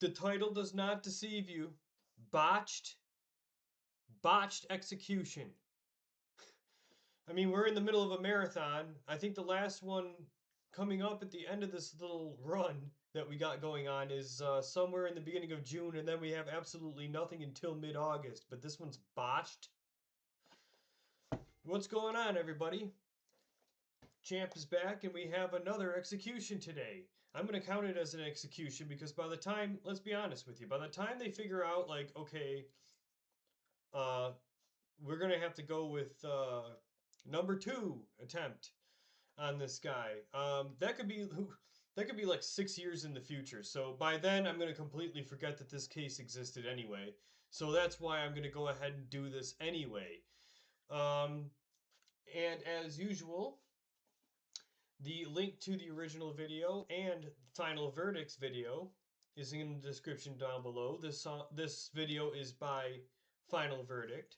The title does not deceive you. Botched, botched execution. I mean, we're in the middle of a marathon. I think the last one coming up at the end of this little run that we got going on is somewhere in the beginning of June, and then we have absolutely nothing until mid-August. But this one's botched. What's going on, everybody? Champ is back, and we have another execution today. I'm going to count it as an execution because by the time, let's be honest with you, by the time they figure out, like, okay, uh, we're going to have to go with number two attempt on this guy. That could be like 6 years in the future. So by then, I'm going to completely forget that this case existed anyway. So that's why I'm going to go ahead and do this anyway. Um, and as usual, the link to the original video and final verdicts video is in the description down below. This video is by Final Verdict.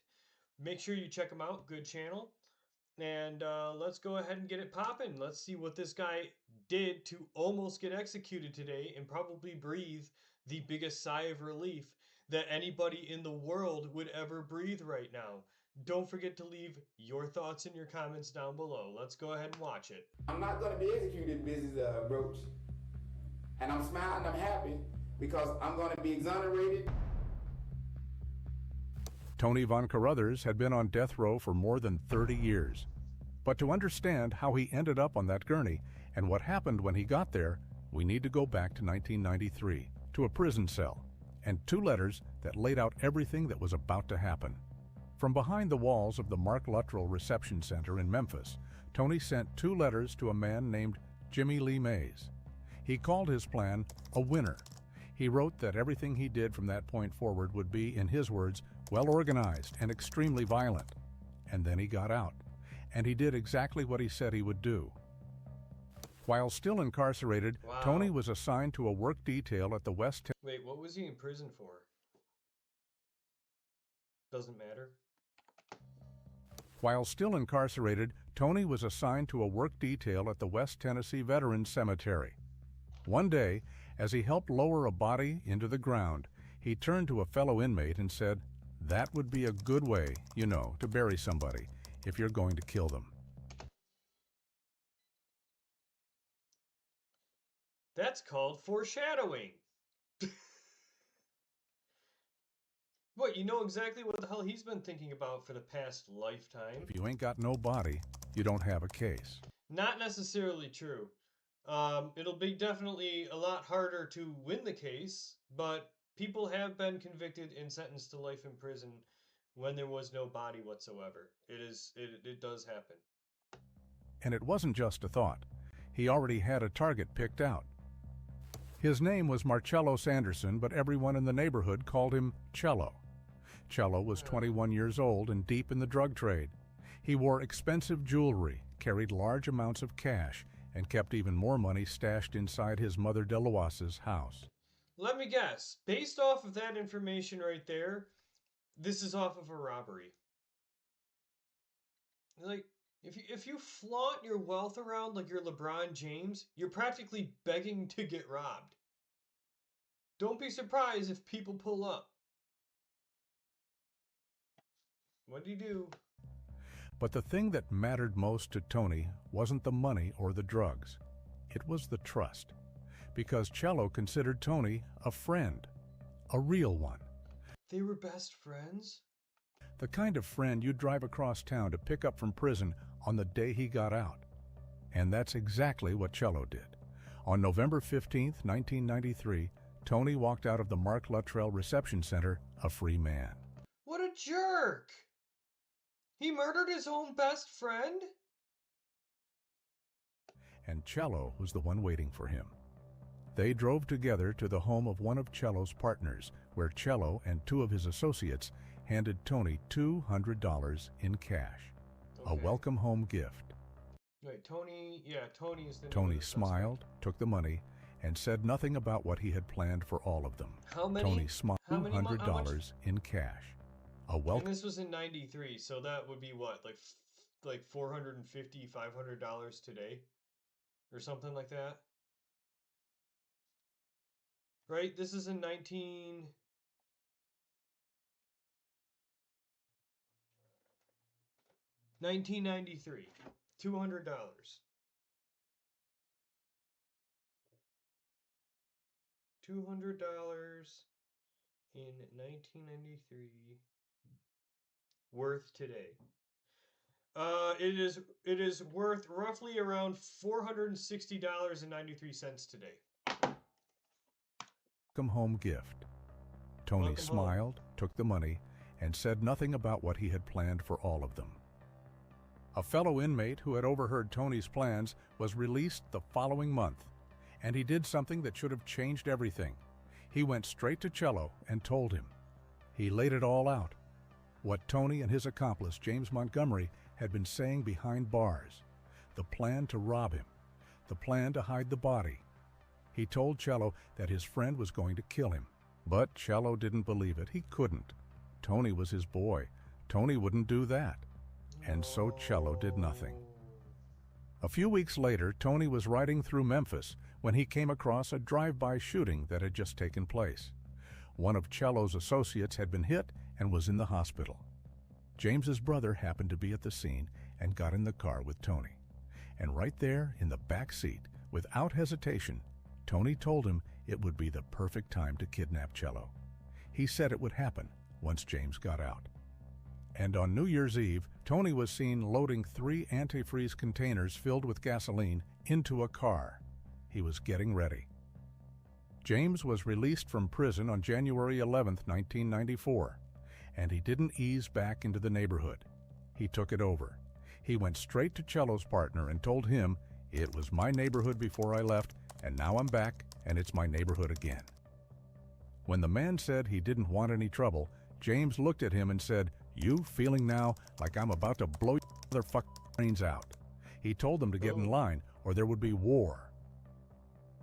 Make sure you check them out. Good channel. And let's go ahead and get it popping. Let's see what this guy did to almost get executed today and probably breathe the biggest sigh of relief that anybody in the world would ever breathe right now. Don't forget to leave your thoughts in your comments down below. Let's go ahead and watch it. I'm not going to be executed, Mrs. Broach. And I'm smiling, I'm happy because I'm going to be exonerated. Tony Von Carruthers had been on death row for more than 30 years. But to understand how he ended up on that gurney and what happened when he got there, we need to go back to 1993, to a prison cell, and two letters that laid out everything that was about to happen. From behind the walls of the Mark Luttrell Reception Center in Memphis, Tony sent two letters to a man named Jimmy Lee Mays. He called his plan a winner. He wrote that everything he did from that point forward would be, in his words, well organized and extremely violent. And then he got out. And he did exactly what he said he would do. While still incarcerated, Wow. Tony was assigned to a work detail at the West. Wait, what was he in prison for? Doesn't matter. While still incarcerated, Tony was assigned to a work detail at the West Tennessee Veterans Cemetery. One day, as he helped lower a body into the ground, he turned to a fellow inmate and said, "That would be a good way, to bury somebody if you're going to kill them." That's called foreshadowing. What, you know exactly what the hell he's been thinking about for the past lifetime? If you ain't got no body, you don't have a case. Not necessarily true. It'll be definitely a lot harder to win the case, but people have been convicted and sentenced to life in prison when there was no body whatsoever. It does happen. And it wasn't just a thought. He already had a target picked out. His name was Marcello Sanderson, but everyone in the neighborhood called him Cello. Cello was 21 years old and deep in the drug trade. He wore expensive jewelry, carried large amounts of cash, and kept even more money stashed inside his mother Delois's house. Let me guess. Based off of that information right there, this is off of a robbery. Like, if you flaunt your wealth around like you're LeBron James, you're practically begging to get robbed. Don't be surprised if people pull up. What do you do? But the thing that mattered most to Tony wasn't the money or the drugs. It was the trust. Because Cello considered Tony a friend, a real one. They were best friends? The kind of friend you'd drive across town to pick up from prison on the day he got out. And that's exactly what Cello did. On November 15, 1993, Tony walked out of the Mark Luttrell Reception Center a free man. What a jerk! He murdered his own best friend? And Cello was the one waiting for him. They drove together to the home of one of Cello's partners, where Cello and two of his associates handed Tony $200 in cash. Okay. A welcome home gift. Wait, Tony is the Tony smiled, took the money, and said nothing about what he had planned for all of them. How many? Tony smiled. $200 in cash. A welcome. And this was in '93, so that would be what, like $450, $500 today, or something like that. right? This is in 1993. $200. $200 in 1993 worth today. It is worth roughly around $460.93 today. Welcome home gift. Tony Welcome home. smiled, took the money, and said nothing about what he had planned for all of them. A fellow inmate who had overheard Tony's plans was released the following month, and he did something that should have changed everything. He went straight to Cello and told him. He laid it all out, what Tony and his accomplice, James Montgomery, had been saying behind bars, the plan to rob him, the plan to hide the body. He told Cello that his friend was going to kill him, but Cello didn't believe it. He couldn't. Tony was his boy. Tony wouldn't do that. And so Cello did nothing. A few weeks later, Tony was riding through Memphis when he came across a drive-by shooting that had just taken place. One of Cello's associates had been hit and was in the hospital. James's brother happened to be at the scene and got in the car with Tony. And right there in the back seat, without hesitation, Tony told him it would be the perfect time to kidnap Cello. He said it would happen once James got out. And on New Year's Eve, Tony was seen loading 3 antifreeze containers filled with gasoline into a car. He was getting ready. James was released from prison on January 11, 1994, and he didn't ease back into the neighborhood. He took it over. He went straight to Cello's partner and told him, "It was my neighborhood before I left, and now I'm back, and it's my neighborhood again." When the man said he didn't want any trouble, James looked at him and said, "You feeling now like I'm about to blow your motherfucking brains out?" He told them to get in line or there would be war.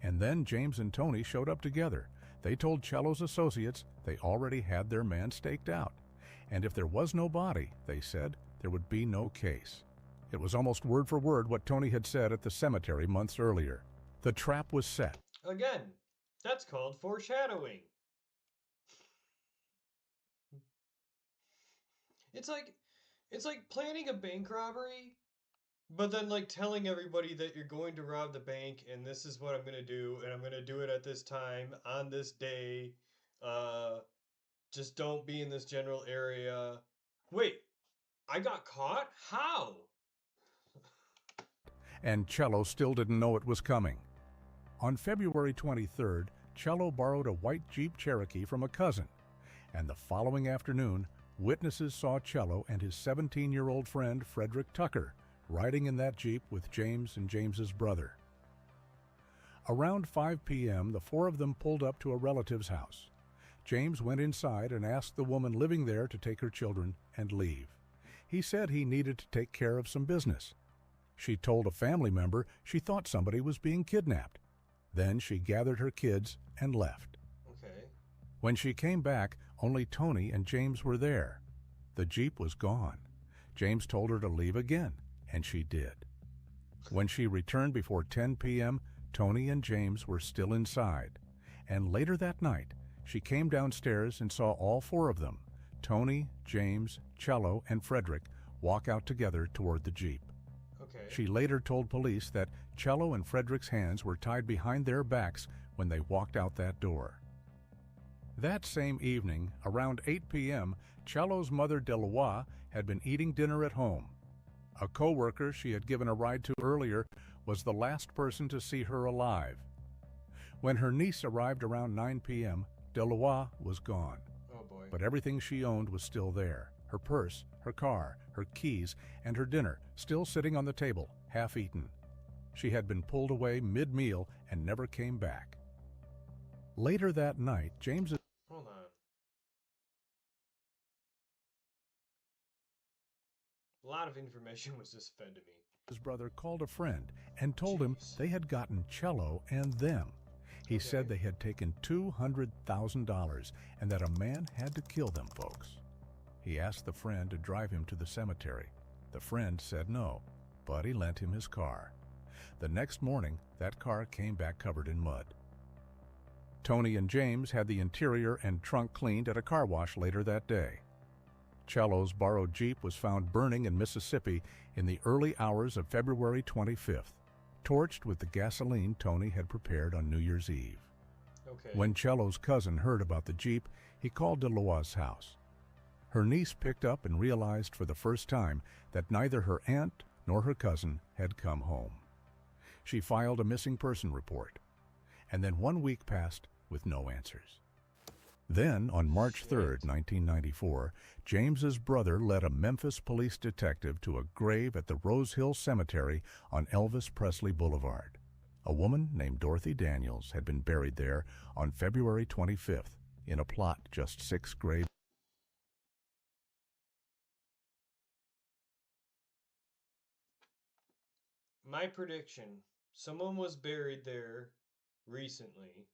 And then James and Tony showed up together. They told Cello's associates they already had their man staked out. And if there was no body, they said, there would be no case. It was almost word for word what Tony had said at the cemetery months earlier. The trap was set. Again, that's called foreshadowing. It's like planning a bank robbery, but then like telling everybody that you're going to rob the bank and this is what I'm going to do and I'm going to do it at this time on this day. Just don't be in this general area. Wait, I got caught? How? And Cello still didn't know it was coming. On February 23rd, Cello borrowed a white Jeep Cherokee from a cousin, and the following afternoon, witnesses saw Cello and his 17-year-old friend Frederick Tucker riding in that Jeep with James and James's brother. Around 5 p.m., the 4 of them pulled up to a relative's house. James went inside and asked the woman living there to take her children and leave. He said he needed to take care of some business. She told a family member she thought somebody was being kidnapped. Then she gathered her kids and left. Okay. When she came back, only Tony and James were there. The Jeep was gone. James told her to leave again, and she did. When she returned before 10 p.m., Tony and James were still inside. And later that night, she came downstairs and saw all 4 of them, Tony, James, Cello, and Frederick, walk out together toward the Jeep. Okay. She later told police that Cello and Frederick's hands were tied behind their backs when they walked out that door. That same evening, around 8 p.m., Cello's mother, Delois, had been eating dinner at home. A co-worker she had given a ride to earlier was the last person to see her alive. When her niece arrived around 9 p.m., Delois was gone. Oh boy. But everything she owned was still there. Her purse, her car, her keys, and her dinner still sitting on the table, half-eaten. She had been pulled away mid-meal and never came back. Later that night, James... Hold on. A lot of information was just fed to me. His brother called a friend and told him they had gotten Cello and them. He said they had taken $200,000 and that a man had to kill them folks. He asked the friend to drive him to the cemetery. The friend said no, but he lent him his car. The next morning, that car came back covered in mud. Tony and James had the interior and trunk cleaned at a car wash later that day. Cello's borrowed Jeep was found burning in Mississippi in the early hours of February 25th, torched with the gasoline Tony had prepared on New Year's Eve. Okay. When Cello's cousin heard about the Jeep, he called DeLois' house. Her niece picked up and realized for the first time that neither her aunt nor her cousin had come home. She filed a missing person report, and then 1 week passed with no answers. Then, on March 3rd, 1994, James's brother led a Memphis police detective to a grave at the Rose Hill Cemetery on Elvis Presley Boulevard. A woman named Dorothy Daniels had been buried there on February 25th in a plot just 6 graves. My prediction, someone was buried there recently,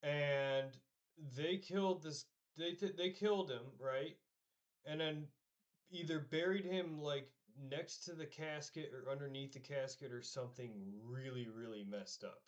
and they killed this, they killed him, right? And then either buried him like next to the casket or underneath the casket or something really, really messed up.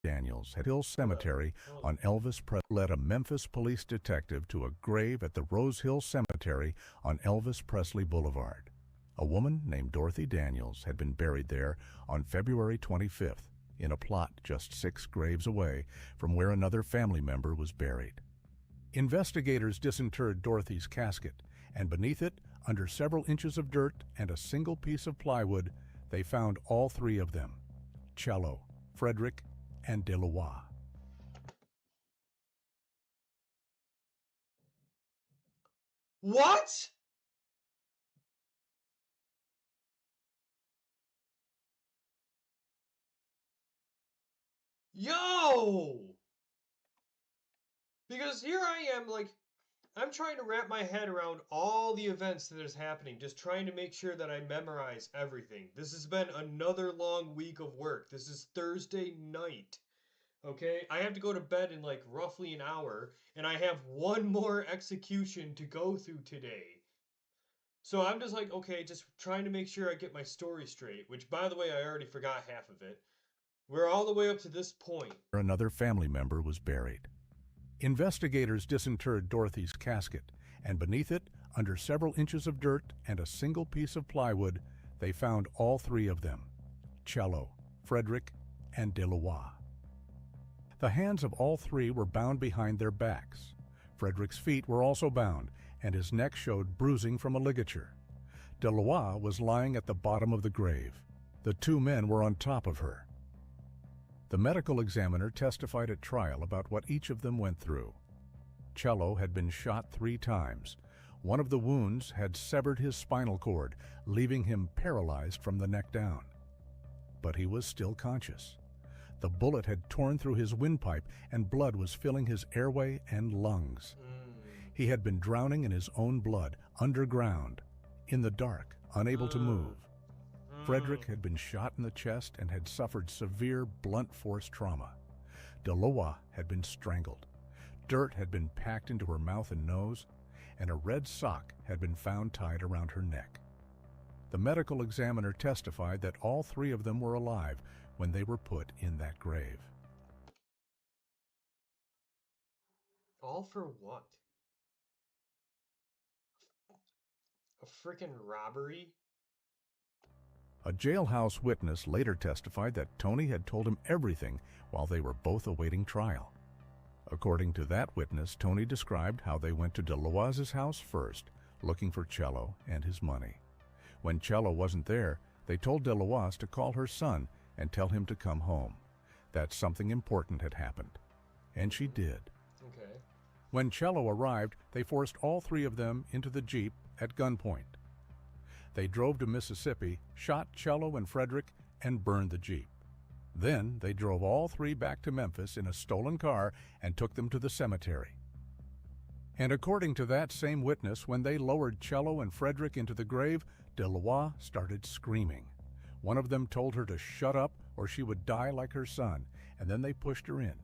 Daniels at Hill Cemetery on Elvis Presley led a Memphis police detective to a grave at the Rose Hill Cemetery on Elvis Presley Boulevard. A woman named Dorothy Daniels had been buried there on February 25th in a plot just 6 graves away from where another family member was buried. Investigators disinterred Dorothy's casket, and beneath it, under several inches of dirt and a single piece of plywood, they found all 3 of them, Cello, Frederick, and DeLois. What? Yo! Because here I am, like, I'm trying to wrap my head around all the events that is happening, just trying to make sure that I memorize everything. This has been another long week of work. This is Thursday night. Okay? I have to go to bed in like roughly an hour, and I have one more execution to go through today. So I'm just like, okay, just trying to make sure I get my story straight, which by the way, I already forgot half of it. We're all the way up to this point. Another family member was buried. Investigators disinterred Dorothy's casket, and beneath it, under several inches of dirt and a single piece of plywood, they found all 3 of them, Cello, Frederick, and DeLois. The hands of all 3 were bound behind their backs. Frederick's feet were also bound, and his neck showed bruising from a ligature. DeLois was lying at the bottom of the grave. The 2 men were on top of her. The medical examiner testified at trial about what each of them went through. Cello had been shot 3 times. One of the wounds had severed his spinal cord, leaving him paralyzed from the neck down. But he was still conscious. The bullet had torn through his windpipe, and blood was filling his airway and lungs. He had been drowning in his own blood, underground, in the dark, unable to move. Frederick had been shot in the chest and had suffered severe blunt force trauma. DeLois had been strangled. Dirt had been packed into her mouth and nose, and a red sock had been found tied around her neck. The medical examiner testified that all 3 of them were alive when they were put in that grave. All for what? A freaking robbery? A jailhouse witness later testified that Tony had told him everything while they were both awaiting trial. According to that witness, Tony described how they went to DeLois' house first, looking for Cello and his money. When Cello wasn't there, they told DeLois to call her son and tell him to come home, that something important had happened. And she did. Okay. When Cello arrived, they forced all 3 of them into the Jeep at gunpoint. They drove to Mississippi, shot Cello and Frederick, and burned the Jeep. Then they drove all 3 back to Memphis in a stolen car and took them to the cemetery. And according to that same witness, when they lowered Cello and Frederick into the grave, DeLois started screaming. One of them told her to shut up or she would die like her son, and then they pushed her in.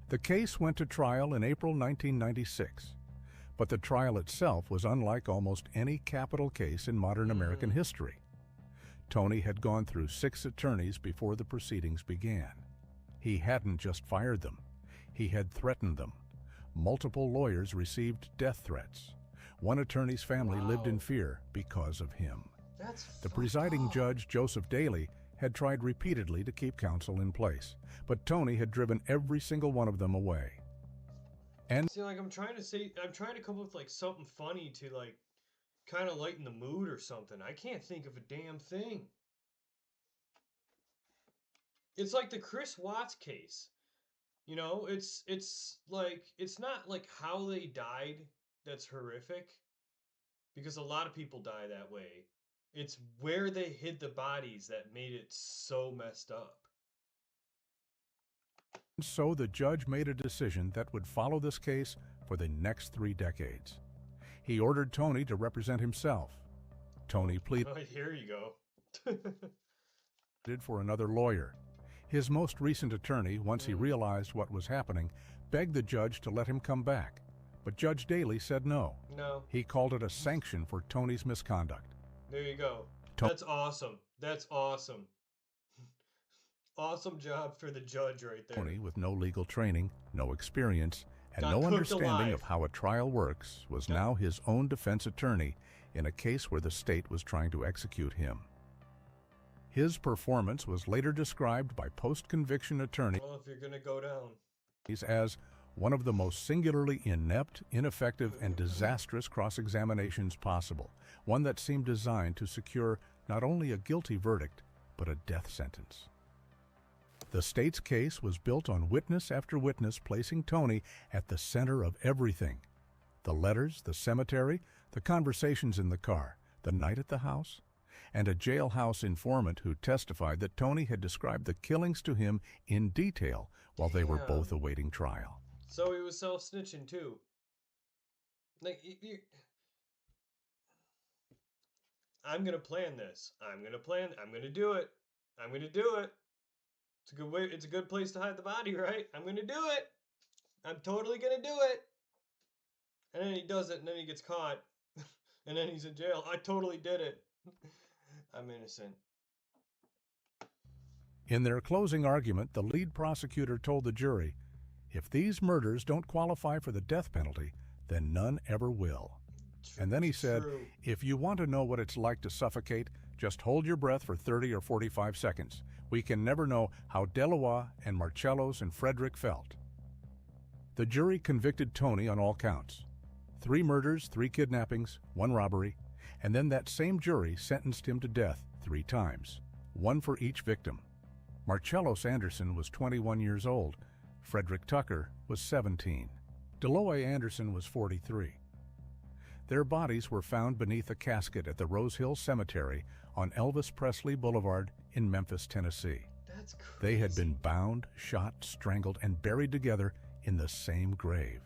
The case went to trial in April 1996. But the trial itself was unlike almost any capital case in modern American history. Tony had gone through 6 attorneys before the proceedings began. He hadn't just fired them. He had threatened them. Multiple lawyers received death threats. One attorney's family lived in fear because of him. The presiding judge, Joseph Daly, had tried repeatedly to keep counsel in place, but Tony had driven every single one of them away. And see, like I'm trying to come up with like something funny to like kind of lighten the mood or something. I can't think of a damn thing. It's like the Chris Watts case. You know, it's like it's not like how they died that's horrific, because a lot of people die that way. It's where they hid the bodies that made it so messed up. so the judge made a decision that would follow this case for the next 3 decades. He ordered Tony to represent himself. Tony pleaded Oh, here you go. for another lawyer. His most recent attorney, once he realized what was happening, begged the judge to let him come back. But Judge Daly said no. No. He called it a sanction for Tony's misconduct. There you go. That's awesome. That's awesome. Awesome job for the judge right there. Tony, with no legal training, no experience, and Got no cooked understanding alive. of how a trial works, was now his own defense attorney in a case where the state was trying to execute him. His performance was later described by post-conviction attorneys Well, if you're gonna go down. as one of the most singularly inept, ineffective, and disastrous cross-examinations possible, one that seemed designed to secure not only a guilty verdict, but a death sentence. The state's case was built on witness after witness placing Tony at the center of everything. The letters, the cemetery, the conversations in the car, the night at the house, and a jailhouse informant who testified that Tony had described the killings to him in detail while they were both awaiting trial. So he was self-snitching too. Like, I'm gonna plan this. I'm gonna do it. I'm gonna do it. It's a good way. It's a good place to hide the body, right? I'm gonna do it. I'm totally gonna do it. And then he does it, and then he gets caught, and then he's in jail. I totally did it. I'm innocent. In their closing argument, the lead prosecutor told the jury, if these murders don't qualify for the death penalty, then none ever will. And then he said, if you want to know what it's like to suffocate, just hold your breath for 30 or 45 seconds. We can never know how Delois and Marcellos and Frederick felt. The jury convicted Tony on all counts. 3 murders, 3 kidnappings, 1 robbery, and then that same jury sentenced him to death 3 times, 1 for each victim. Marcellos Anderson was 21 years old. Frederick Tucker was 17. Delois Anderson was 43. Their bodies were found beneath a casket at the Rose Hill Cemetery on Elvis Presley Boulevard in Memphis, Tennessee. That's crazy. They had been bound, shot, strangled, and buried together in the same grave.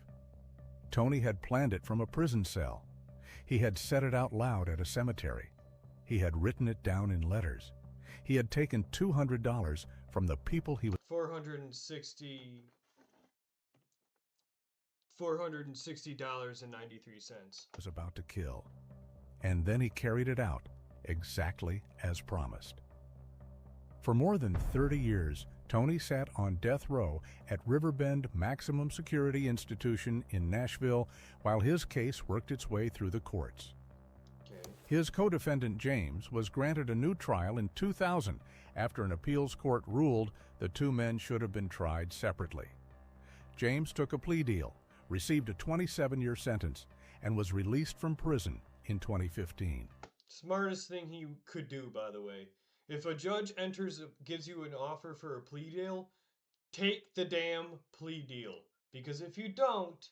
Tony had planned it from a prison cell. He had said it out loud at a cemetery. He had written it down in letters. He had taken $200 from the people he was $460.93. about to kill. And then he carried it out exactly as promised. For more than 30 years, Tony sat on death row at Riverbend Maximum Security Institution in Nashville while his case worked its way through the courts. His co-defendant James was granted a new trial in 2000 after an appeals court ruled the 2 men should have been tried separately. James took a plea deal, received a 27-year sentence, and was released from prison in 2015. Smartest thing he could do, by the way. If a judge gives you an offer for a plea deal, take the damn plea deal. Because if you don't,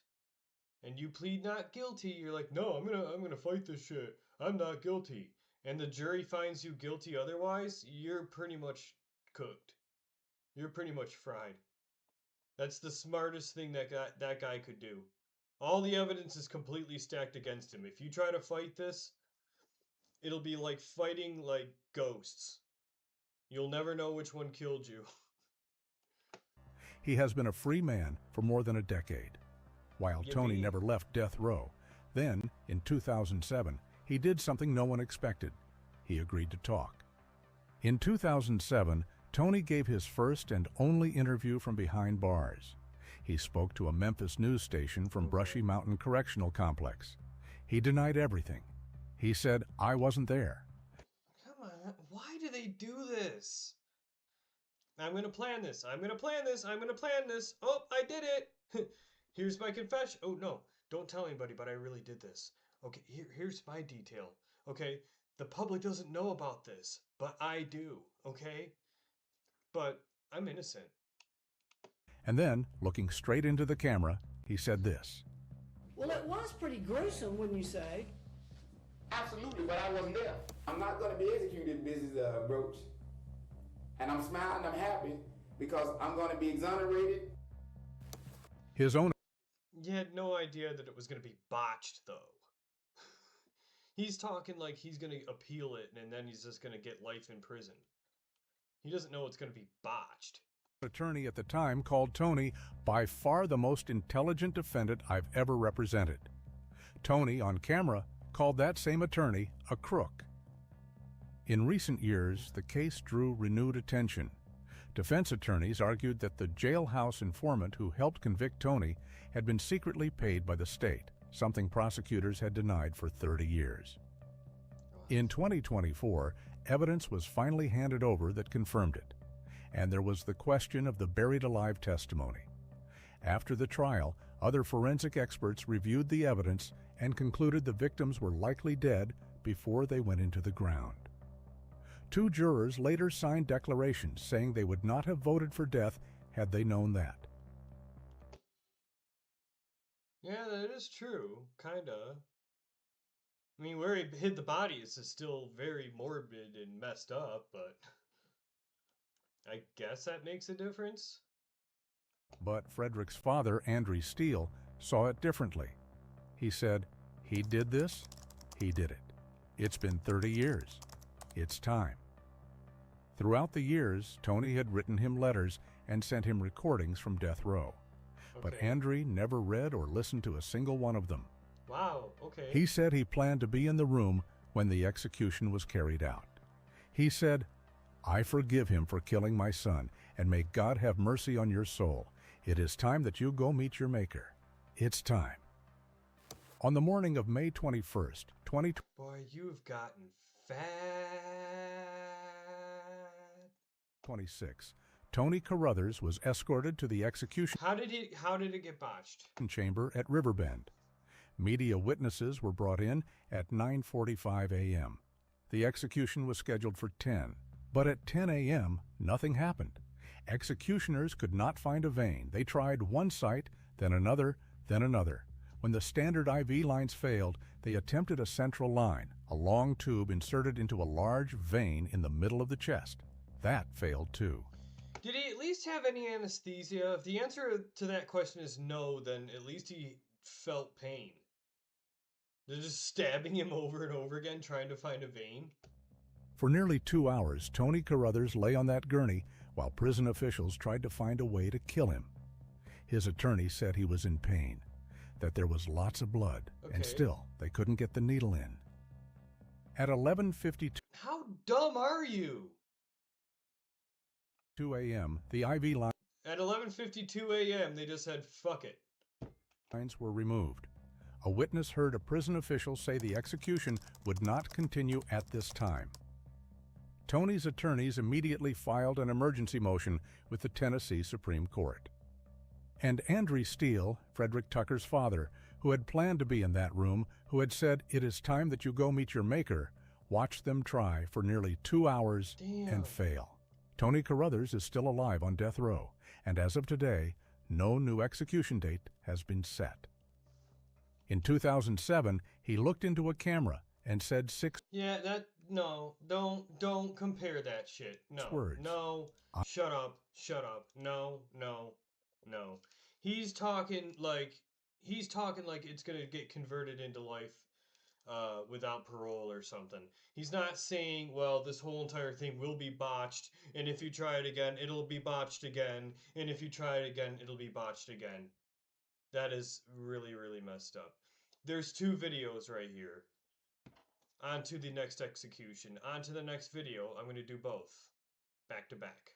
and you plead not guilty, you're like, no, I'm gonna fight this shit. I'm not guilty. And the jury finds you guilty otherwise, you're pretty much cooked. You're pretty much fried. That's the smartest thing that guy could do. All the evidence is completely stacked against him. If you try to fight this, it'll be like fighting like ghosts. You'll never know which one killed you. He has been a free man for more than a decade. While Tony never left death row, then, in 2007, he did something no one expected. He agreed to talk. In 2007, Tony gave his first and only interview from behind bars. He spoke to a Memphis news station from Brushy Mountain Correctional Complex. He denied everything. He said, "I wasn't there." Come on, why do they do this? I'm gonna plan this. I'm gonna plan this. I'm gonna plan this. Oh, I did it. Here's my confession. Oh no, don't tell anybody, but I really did this. Okay, here's my detail. Okay, the public doesn't know about this, but I do. Okay, but I'm innocent. And then, looking straight into the camera, he said this. Well, it was pretty gruesome, wouldn't you say? Absolutely, but I wasn't there. I'm not going to be executed, Mrs. Brooch. And I'm smiling, I'm happy, because I'm going to be exonerated. His own You had no idea that it was gonna be botched, though. He's talking like he's gonna appeal it, and then he's just gonna get life in prison. He doesn't know it's gonna be botched. attorney at the time called Tony by far the most intelligent defendant I've ever represented. Tony, on camera, called that same attorney a crook. In recent years, the case drew renewed attention. Defense attorneys argued that the jailhouse informant who helped convict Tony had been secretly paid by the state, something prosecutors had denied for 30 years. In 2024, evidence was finally handed over that confirmed it, and there was the question of the buried alive testimony. After the trial, other forensic experts reviewed the evidence and concluded the victims were likely dead before they went into the ground. Two jurors later signed declarations saying they would not have voted for death had they known that. Yeah, that is true, kinda. I mean, where he hid the bodies is still very morbid and messed up, but I guess that makes a difference. But Frederick's father, Andrew Steele, saw it differently. He said, "He did this, he did it. It's been 30 years. It's time." Throughout the years, Tony had written him letters and sent him recordings from death row. But Okay. Andrew never read or listened to a single one of them. Wow, okay. He said he planned to be in the room when the execution was carried out. He said, "I forgive him for killing my son, and may God have mercy on your soul. It is time that you go meet your Maker. It's time." On the morning of May 21st, 2020, Boy, you've gotten fat. 26, Tony Carruthers was escorted to the execution How did it get botched? chamber at Riverbend. Media witnesses were brought in at 9:45 a.m. The execution was scheduled for 10, but at 10 a.m., nothing happened. Executioners could not find a vein. They tried one site, then another, then another. When the standard IV lines failed, they attempted a central line, a long tube inserted into a large vein in the middle of the chest. That failed too. Did he at least have any anesthesia? If the answer to that question is no, then at least he felt pain. They're just stabbing him over and over again, trying to find a vein. For nearly 2 hours, Tony Carruthers lay on that gurney while prison officials tried to find a way to kill him. His attorney said he was in pain, that there was lots of blood, and Okay. still they couldn't get the needle in. At 11:52 How dumb are you? a.m., the IV At 11:52 a.m., they just said, fuck it. lines were removed. A witness heard a prison official say the execution would not continue at this time. Tony's attorneys immediately filed an emergency motion with the Tennessee Supreme Court. And Andrew Steele, Frederick Tucker's father, who had planned to be in that room, who had said, "It is time that you go meet your Maker," watched them try for nearly 2 hours Damn. and fail. Tony Carruthers is still alive on death row, and as of today, no new execution date has been set. In 2007, he looked into a camera and said 6 Yeah, no, don't compare that shit. No, words. no, shut up, no, no, no. He's talking like it's gonna get converted into life without parole or something. He's not saying, well, this whole entire thing will be botched, and if you try it again, it'll be botched again, and if you try it again, it'll be botched again. That is really, really messed up. There's two videos right here. On to the next execution. On to the next video. I'm going to do both. Back to back.